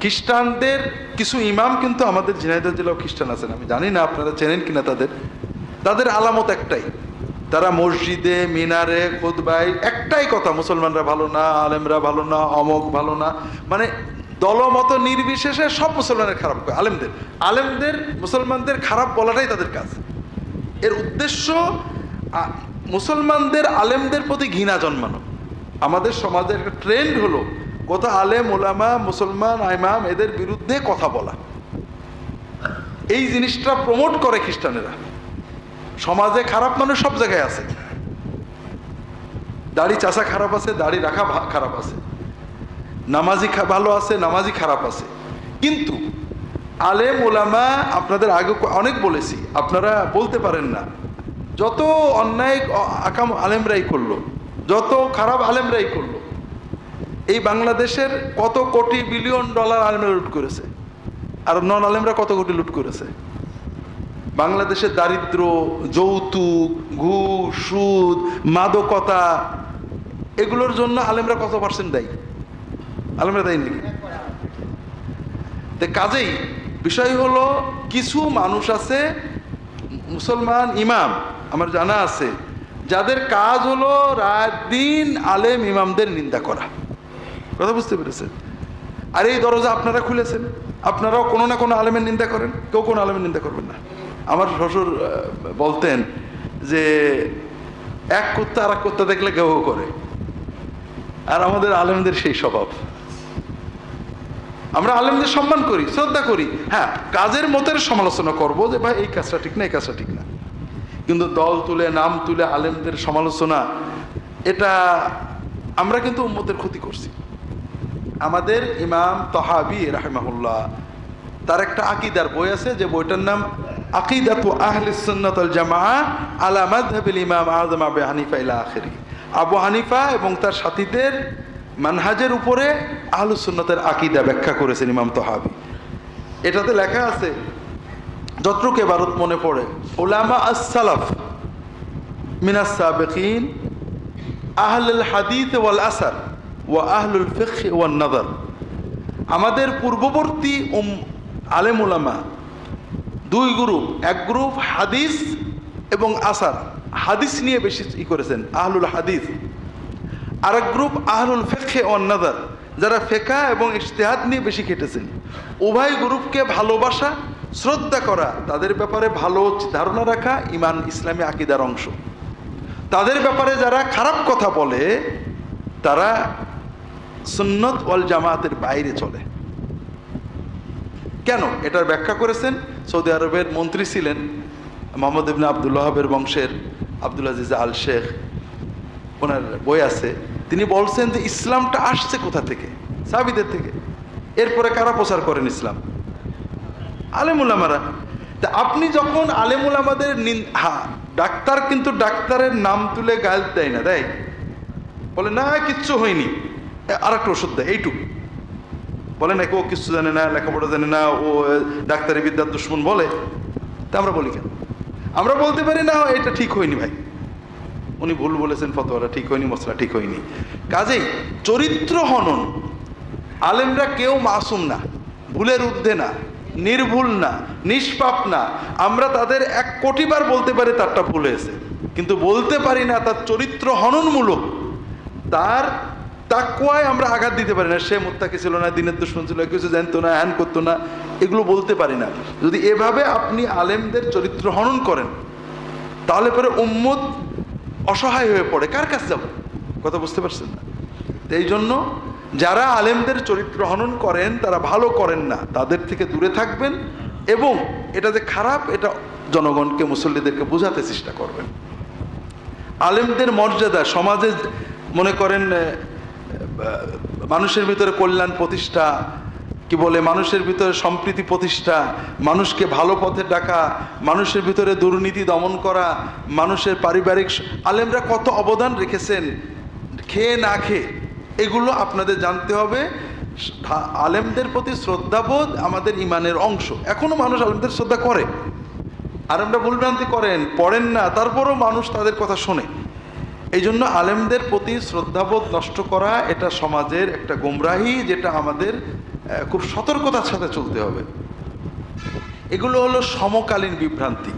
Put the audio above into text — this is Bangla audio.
খ্রিস্টানদের কিছু ইমাম কিন্তু আমাদের ঝিনাইদহ জেলাও খ্রিস্টান আছেন, আমি জানি না আপনারা চেনেন কিনা। তাদের আলামত একটাই, তারা মসজিদে মিনারে খুতবায় একটাই কথা, মুসলমানরা ভালো না, আলেমরা ভালো না, অমক ভালো না, মানে দলমত নির্বিশেষে সব মুসলমানের খারাপ করে। আলেমদের মুসলমানদের খারাপ বলাটাই তাদের কাজ। এর উদ্দেশ্য মুসলমানদের আলেমদের প্রতি ঘৃণা জন্মানো। আমাদের সমাজের একটা ট্রেন্ড হলো কত আলেম ওলামা মুসলমান ইমাম এদের বিরুদ্ধে কথা বলা। এই জিনিসটা প্রমোট করে খ্রিস্টানেরা। সমাজে খারাপ মানুষ সব জায়গায় আছে, দাড়ি চাষা খারাপ আছে, দাড়ি রাখা খারাপ আছে, নামাজি ভালো আছে, নামাজি খারাপ আছে। কিন্তু আলেম ওলামা, আপনাদের আগে অনেক বলেছি, আপনারা বলতে পারেন না যত অন্যায় আকাম আলেমরাই করলো, যত খারাপ আলেমরাই করলো। এই বাংলাদেশের কত কোটি বিলিয়ন ডলার আলেমরা লুট করেছে, আর নন আলেমরা কত কোটি লুট করেছে। বাংলাদেশের দারিদ্র, যৌতুক, ঘুষ, সুদ, মাদকতা, এগুলোর জন্য আলেমরা কত পার্সেন্ট দেয়? আলেমরা দেয় নাকি? কাজেই বিষয় হলো, কিছু মানুষ আছে মুসলমান ইমাম আমার জানা আছে, যাদের কাজ হলো রাত দিন আলেম ইমামদের নিন্দা করা। কথা বুঝতে পেরেছেন? আর এই দরজা আপনারা খুলেছেন, আপনারাও কোনো না কোনো আলেমের নিন্দা করেন, কেউ কোনো আলেমের নিন্দা করবেন না। আমার শ্বশুর বলতেন যে এক কুত্তা আর এক কুত্তা দেখলে কেউ করে, আর আমাদের আলেমদের সেই স্বভাব। আমরা আলেমদের সম্মান করি, শ্রদ্ধা করি, হ্যাঁ কাজের মতের সমালোচনা করব যে ভাই এই কাজটা ঠিক না, এই কাজটা ঠিক না। কিন্তু দল তুলে নাম তুলে আলেমদের সমালোচনা, এটা আমরা কিন্তু উম্মতের ক্ষতি করছি। আমাদের ইমাম তহাবি রাহিমাহুল্লাহ, তার একটা আকীদার বই আছে, যে বইটার নাম আকিদাতু আহলিস সুন্নাত ওয়াল জামাআহ আলা মাযহাবিল ইমাম আযম আবু হানিফা ইলা আখিরি। আবু হানিফা এবং তার সাথীদের মানহাজের উপরে আহলুস সুন্নাতের আকীদা ব্যাখ্যা করেছেন ইমাম তহাবি। এটাতে লেখা আছে, যতটুকু ইবারত মনে পড়ে, উলামা আস-সালাফ মিনাস সাবিকিন আহলুল হাদিস ওয়াল আসার ওয়া আহলুল ফিকহ ওয়ান নাযার। আমাদের পূর্ববর্তী আলেম উলামা দুই গ্রুপ, এক গ্রুপ হাদিস এবং আসার, হাদিস নিয়ে বেশি করেছেন আহলুল হাদিস, আর এক গ্রুপ আহলুল ফিকহ ওয়ান নাযার, যারা ফিকহ এবং ইজতিহাদ নিয়ে বেশি খেটেছেন। উভয় গ্রুপকে ভালোবাসা, শ্রদ্ধা করা, তাদের ব্যাপারে ভালো ধারণা রাখা ঈমান ইসলামী আকীদার অংশ। তাদের ব্যাপারে যারা খারাপ কথা বলে তারা সুন্নাত ওয়াল জামাতের বাইরে চলে। কেন? এটার ব্যাখ্যা করেছেন সৌদি আরবের মন্ত্রী ছিলেন মোহাম্মদ ইবনে আব্দুল ওয়াহাবের বংশের আব্দুল আজিজ আল শেখ, ওনার বই আছে। তিনি বলছেন যে ইসলামটা আসছে কোথা থেকে? সাহাবীদের থেকে। এরপরে কারা প্রচার করেন ইসলাম? আলেম উলামারা। তা আপনি যখন আলেম উলামাদের ডাক্তার কিন্তু ডাক্তারের নাম তুলে গাল দেয় না, দেয়? বলে না কিচ্ছু হয়নি, আর একটা ওষুধ দেয়, এইটুকু বলে নাকি ও কিচ্ছু জানে না, লেখাপড়া জানে না, ও ডাক্তারি বিদ্যার দুশ্মন বলে। তা আমরা বলি কেন? আমরা বলতে পারি না এটা ঠিক হয়নি ভাই, উনি ভুল বলেছেন, ফতোয়াটা ঠিক হয়নি, মশলা ঠিক হয়নি। কাজেই চরিত্র হনন, আলেমরা কেউ মাসুম না, ভুলের ঊর্ধ্বে না, নির্ভুল না, নিষ্পাপ না। আমরা তাদের 1 কোটি বার বলতে পারি তারটা ভুল হয়েছে, কিন্তু বলতে পারি না তার চরিত্র হননমূলক, তার তাকওয়ায় আমরা আঘাত দিতে পারি না। সে মুত্তাকি ছিল না, দিনের দুশমন ছিল, কিছু জানতো না, হ্যান করতো না, এগুলো বলতে পারি না। যদি এভাবে আপনি আলেমদের চরিত্র হনন করেন তাহলে পরে উম্মত অসহায় হয়ে পড়ে, কার কাছে যাব? কথা বুঝতে পারছেন না? এই জন্য যারা আলেমদের চরিত্র হনন করেন তারা ভালো করেন না, তাদের থেকে দূরে থাকবেন, এবং এটা যে খারাপ এটা জনগণকে, মুসল্লিদেরকে বোঝাতে চেষ্টা করবেন। আলেমদের মর্যাদা সমাজে, মনে করেন মানুষের ভিতরে কল্যাণ প্রতিষ্ঠা, কি বলে, মানুষের ভিতরে সম্প্রীতি প্রতিষ্ঠা, মানুষকে ভালো পথে ডাকা, মানুষের ভিতরে দুর্নীতি দমন করা, মানুষের পারিবারিক, আলেমরা কত অবদান রেখেছেন খেয়ে না খেয়ে, এগুলো আপনাদের জানতে হবে। আলেমদের প্রতি শ্রদ্ধাবোধ আমাদের ইমানের অংশ। এখনো মানুষ আলেমদের শ্রদ্ধা করে, আর আমরা ভুলভ্রান্তি করেন, পড়েন না, তারপরও মানুষ তাদের কথা শোনে। এই জন্য আলেমদের প্রতি শ্রদ্ধাবোধ নষ্ট করা এটা সমাজের একটা গোমরাহি, যেটা আমাদের খুব সতর্কতার সাথে চলতে হবে। এগুলো হলো সমকালীন বিভ্রান্তি।